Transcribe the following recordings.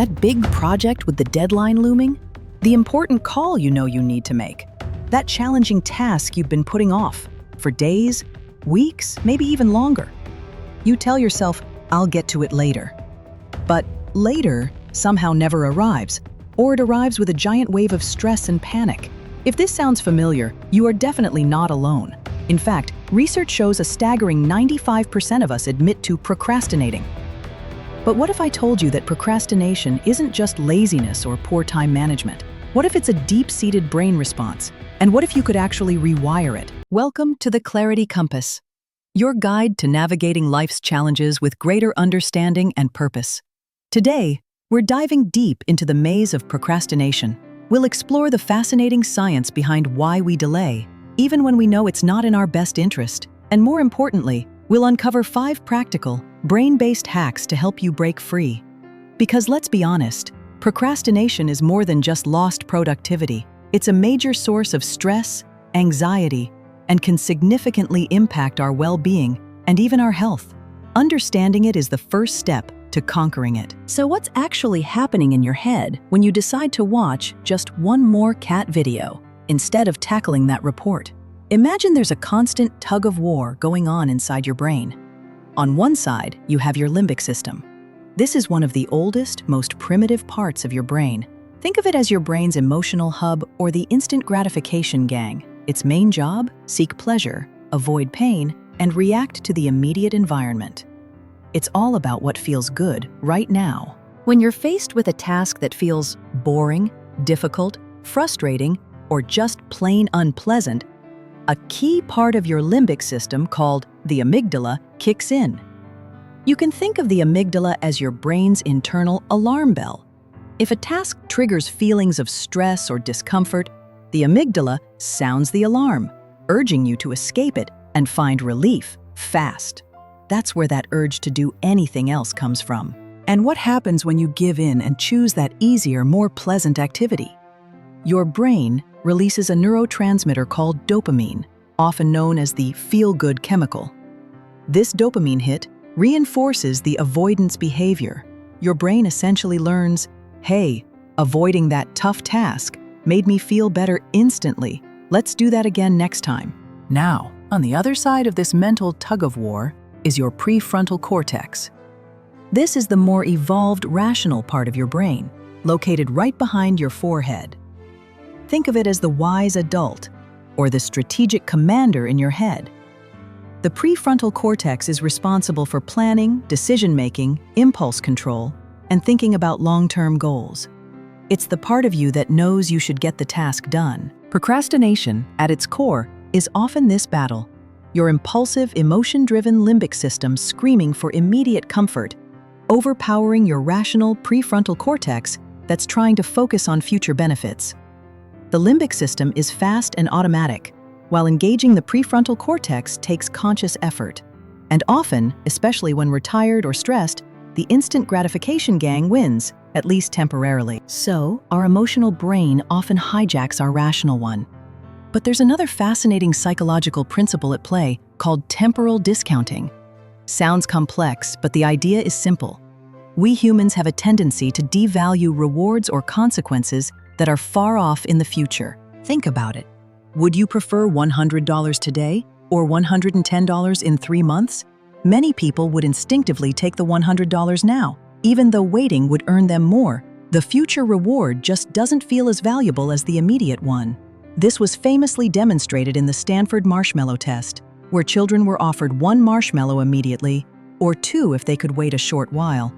That big project with the deadline looming? The important call you know you need to make? That challenging task you've been putting off for days, weeks, maybe even longer? You tell yourself, I'll get to it later. But later somehow never arrives, or it arrives with a giant wave of stress and panic. If this sounds familiar, you are definitely not alone. In fact, research shows a staggering 95% of us admit to procrastinating. But what if I told you that procrastination isn't just laziness or poor time management? What if it's a deep-seated brain response? And what if you could actually rewire it? Welcome to the Clarity Compass, your guide to navigating life's challenges with greater understanding and purpose. Today, we're diving deep into the maze of procrastination. We'll explore the fascinating science behind why we delay, even when we know it's not in our best interest. And more importantly, we'll uncover 5 practical, brain-based hacks to help you break free. Because let's be honest, procrastination is more than just lost productivity. It's a major source of stress, anxiety, and can significantly impact our well-being and even our health. Understanding it is the first step to conquering it. So what's actually happening in your head when you decide to watch just one more cat video instead of tackling that report? Imagine there's a constant tug of war going on inside your brain. On one side, you have your limbic system. This is one of the oldest, most primitive parts of your brain. Think of it as your brain's emotional hub or the instant gratification gang. Its main job? Seek pleasure, avoid pain, and react to the immediate environment. It's all about what feels good right now. When you're faced with a task that feels boring, difficult, frustrating, or just plain unpleasant, a key part of your limbic system called the amygdala kicks in. You can think of the amygdala as your brain's internal alarm bell. If a task triggers feelings of stress or discomfort, the amygdala sounds the alarm, urging you to escape it and find relief fast. That's where that urge to do anything else comes from. And what happens when you give in and choose that easier, more pleasant activity? Your brain releases a neurotransmitter called dopamine, often known as the feel-good chemical. This dopamine hit reinforces the avoidance behavior. Your brain essentially learns, hey, avoiding that tough task made me feel better instantly. Let's do that again next time. Now, on the other side of this mental tug-of-war is your prefrontal cortex. This is the more evolved, rational part of your brain, located right behind your forehead. Think of it as the wise adult, or the strategic commander in your head. The prefrontal cortex is responsible for planning, decision-making, impulse control, and thinking about long-term goals. It's the part of you that knows you should get the task done. Procrastination, at its core, is often this battle. Your impulsive, emotion-driven limbic system screaming for immediate comfort, overpowering your rational prefrontal cortex that's trying to focus on future benefits. The limbic system is fast and automatic, while engaging the prefrontal cortex takes conscious effort. And often, especially when we're tired or stressed, the instant gratification gang wins, at least temporarily. So, our emotional brain often hijacks our rational one. But there's another fascinating psychological principle at play called temporal discounting. Sounds complex, but the idea is simple. We humans have a tendency to devalue rewards or consequences that are far off in the future. Think about it. Would you prefer $100 today or $110 in 3 months? Many people would instinctively take the $100 now, even though waiting would earn them more. The future reward just doesn't feel as valuable as the immediate one. This was famously demonstrated in the Stanford marshmallow test, where children were offered 1 marshmallow immediately, or 2 if they could wait a short while.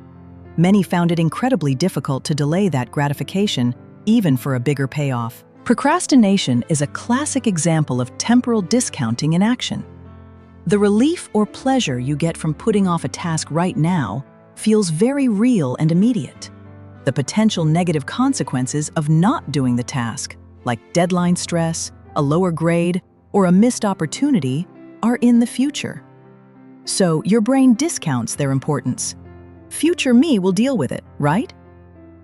Many found it incredibly difficult to delay that gratification, even for a bigger payoff. Procrastination is a classic example of temporal discounting in action. The relief or pleasure you get from putting off a task right now feels very real and immediate. The potential negative consequences of not doing the task, like deadline stress, a lower grade, or a missed opportunity, are in the future. So your brain discounts their importance. Future me will deal with it, right?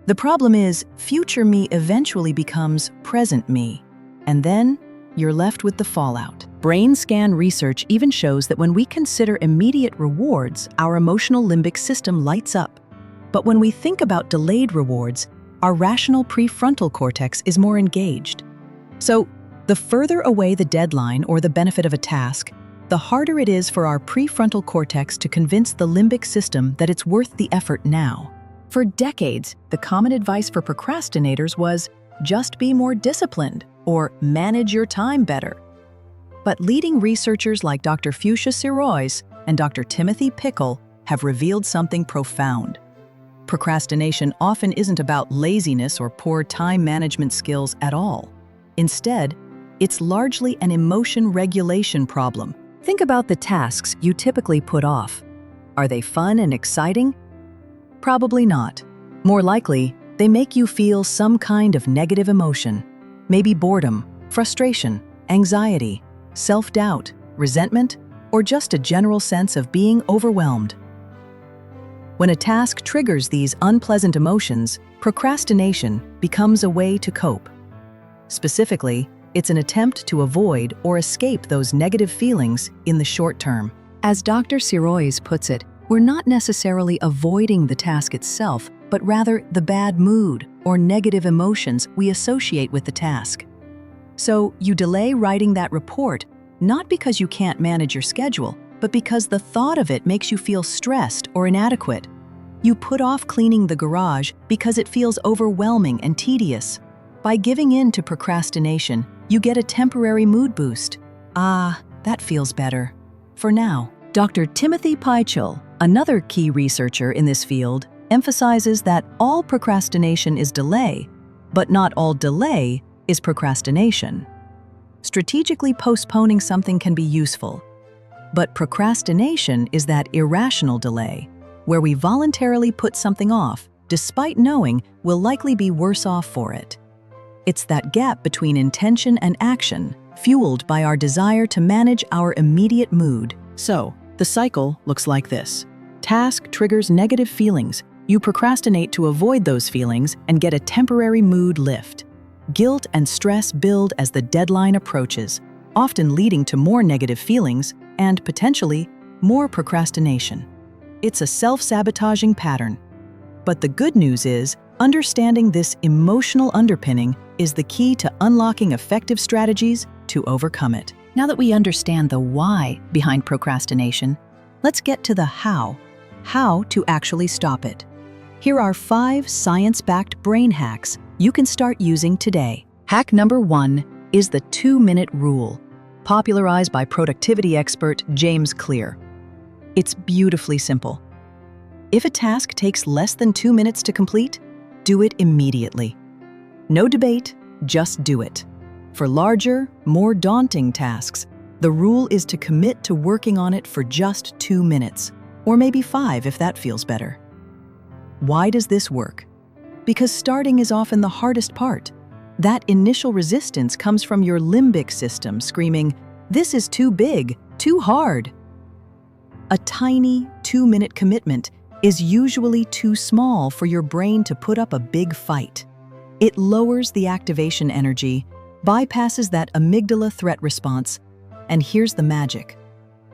The problem is, future me eventually becomes present me, and then you're left with the fallout. Brain scan research even shows that when we consider immediate rewards, our emotional limbic system lights up. But when we think about delayed rewards, our rational prefrontal cortex is more engaged. So, the further away the deadline or the benefit of a task, the harder it is for our prefrontal cortex to convince the limbic system that it's worth the effort now. For decades, the common advice for procrastinators was, just be more disciplined or manage your time better. But leading researchers like Dr. Fuchsia Sirois and Dr. Timothy Pickle have revealed something profound. Procrastination often isn't about laziness or poor time management skills at all. Instead, it's largely an emotion regulation problem. Think about the tasks you typically put off. Are they fun and exciting? Probably not. More likely, they make you feel some kind of negative emotion. Maybe boredom, frustration, anxiety, self-doubt, resentment, or just a general sense of being overwhelmed. When a task triggers these unpleasant emotions, procrastination becomes a way to cope. Specifically, it's an attempt to avoid or escape those negative feelings in the short term. As Dr. Sirois puts it, we're not necessarily avoiding the task itself, but rather the bad mood or negative emotions we associate with the task. So you delay writing that report, not because you can't manage your schedule, but because the thought of it makes you feel stressed or inadequate. You put off cleaning the garage because it feels overwhelming and tedious. By giving in to procrastination, you get a temporary mood boost. Ah, that feels better. For now. Dr. Timothy Pickle, another key researcher in this field, emphasizes that all procrastination is delay, but not all delay is procrastination. Strategically postponing something can be useful, but procrastination is that irrational delay, where we voluntarily put something off, despite knowing we'll likely be worse off for it. It's that gap between intention and action, fueled by our desire to manage our immediate mood. So, the cycle looks like this. Task triggers negative feelings. You procrastinate to avoid those feelings and get a temporary mood lift. Guilt and stress build as the deadline approaches, often leading to more negative feelings and, potentially, more procrastination. It's a self-sabotaging pattern. But the good news is, understanding this emotional underpinning is the key to unlocking effective strategies to overcome it. Now that we understand the why behind procrastination, let's get to the how to actually stop it. Here are 5 science-backed brain hacks you can start using today. Hack number 1 is the 2-minute rule, popularized by productivity expert James Clear. It's beautifully simple. If a task takes less than 2 minutes to complete, do it immediately. No debate, just do it. For larger, more daunting tasks, the rule is to commit to working on it for just 2 minutes, or maybe 5 if that feels better. Why does this work? Because starting is often the hardest part. That initial resistance comes from your limbic system screaming, "This is too big, too hard." A tiny 2-minute commitment is usually too small for your brain to put up a big fight. It lowers the activation energy, bypasses that amygdala threat response, and here's the magic.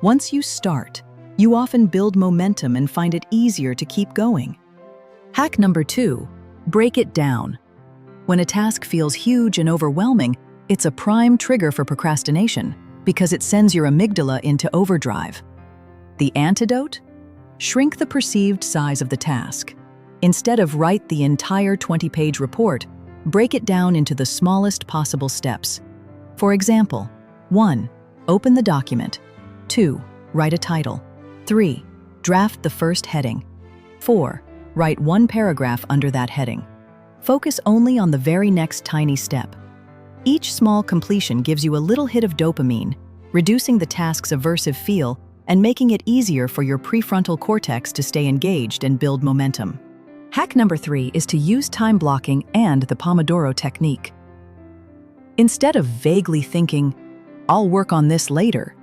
Once you start, you often build momentum and find it easier to keep going. Hack number 2, break it down. When a task feels huge and overwhelming, it's a prime trigger for procrastination because it sends your amygdala into overdrive. The antidote? Shrink the perceived size of the task. Instead of write the entire 20-page report, break it down into the smallest possible steps. For example, 1. Open the document. 2. Write a title. 3. Draft the first heading. 4. Write 1 paragraph under that heading. Focus only on the very next tiny step. Each small completion gives you a little hit of dopamine, reducing the task's aversive feel and making it easier for your prefrontal cortex to stay engaged and build momentum. Hack number 3 is to use time blocking and the Pomodoro technique. Instead of vaguely thinking, "I'll work on this later,"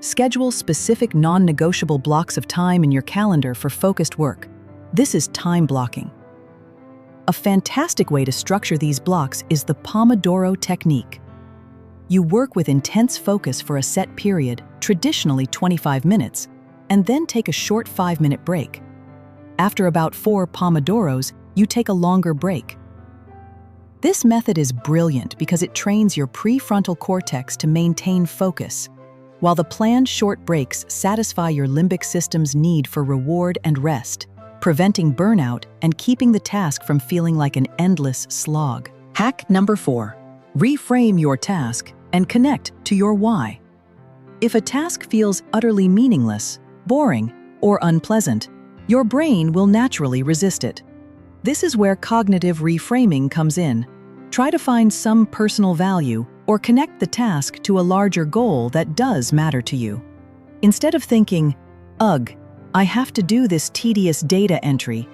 schedule specific non-negotiable blocks of time in your calendar for focused work. This is time blocking. A fantastic way to structure these blocks is the Pomodoro technique. You work with intense focus for a set period, traditionally 25 minutes, and then take a short 5-minute break. After about 4 Pomodoros, you take a longer break. This method is brilliant because it trains your prefrontal cortex to maintain focus, while the planned short breaks satisfy your limbic system's need for reward and rest, preventing burnout and keeping the task from feeling like an endless slog. Hack number 4. Reframe your task and connect to your why. If a task feels utterly meaningless, boring, or unpleasant, your brain will naturally resist it. This is where cognitive reframing comes in. Try to find some personal value or connect the task to a larger goal that does matter to you. Instead of thinking, "Ugh, I have to do this tedious data entry,"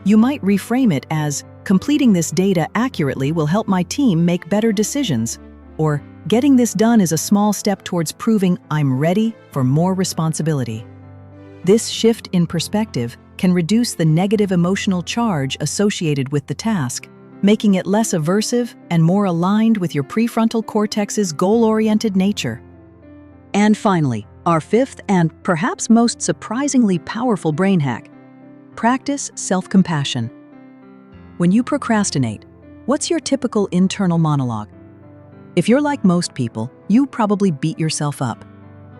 you might reframe it as, "Completing this data accurately will help my team make better decisions," or "Getting this done is a small step towards proving I'm ready for more responsibility." This shift in perspective can reduce the negative emotional charge associated with the task, making it less aversive and more aligned with your prefrontal cortex's goal-oriented nature. And finally, our 5th and perhaps most surprisingly powerful brain hack: practice self-compassion. When you procrastinate, what's your typical internal monologue? If you're like most people, you probably beat yourself up.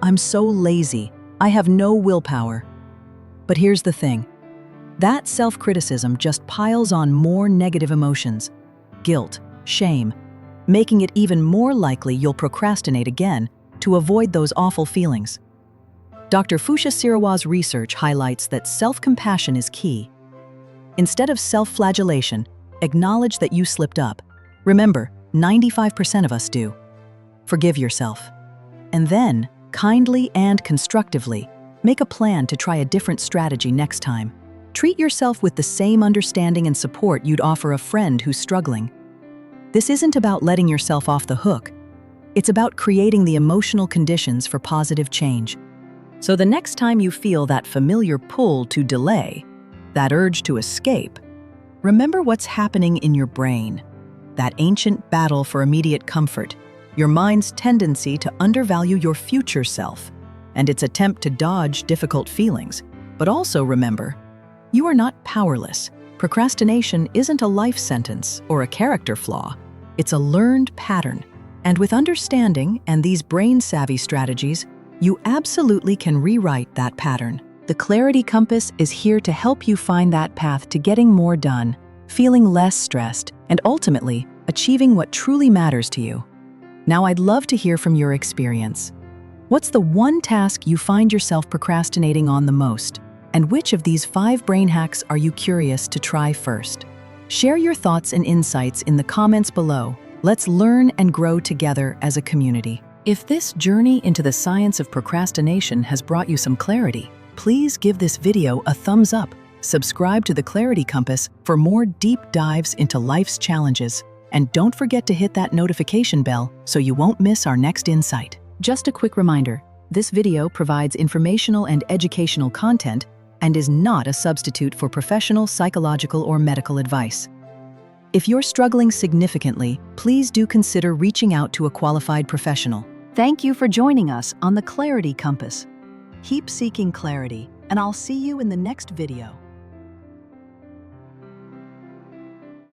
"I'm so lazy. I have no willpower." But here's the thing. That self-criticism just piles on more negative emotions, guilt, shame, making it even more likely you'll procrastinate again to avoid those awful feelings. Dr. Fusha Sirawa's research highlights that self-compassion is key. Instead of self-flagellation, acknowledge that you slipped up. Remember, 95% of us do. Forgive yourself. And then, kindly and constructively, make a plan to try a different strategy next time. Treat yourself with the same understanding and support you'd offer a friend who's struggling. This isn't about letting yourself off the hook. It's about creating the emotional conditions for positive change. So the next time you feel that familiar pull to delay, that urge to escape, remember what's happening in your brain. That ancient battle for immediate comfort, your mind's tendency to undervalue your future self, and its attempt to dodge difficult feelings. But also remember, you are not powerless. Procrastination isn't a life sentence or a character flaw. It's a learned pattern. And with understanding and these brain-savvy strategies, you absolutely can rewrite that pattern. The Clarity Compass is here to help you find that path to getting more done, feeling less stressed, and ultimately achieving what truly matters to you. Now I'd love to hear from your experience. What's the one task you find yourself procrastinating on the most? And which of these 5 brain hacks are you curious to try first? Share your thoughts and insights in the comments below. Let's learn and grow together as a community. If this journey into the science of procrastination has brought you some clarity, please give this video a thumbs up. Subscribe to the Clarity Compass for more deep dives into life's challenges. And don't forget to hit that notification bell so you won't miss our next insight. Just a quick reminder, this video provides informational and educational content and is not a substitute for professional psychological or medical advice. If you're struggling significantly, please do consider reaching out to a qualified professional. Thank you for joining us on the Clarity Compass. Keep seeking clarity, and I'll see you in the next video.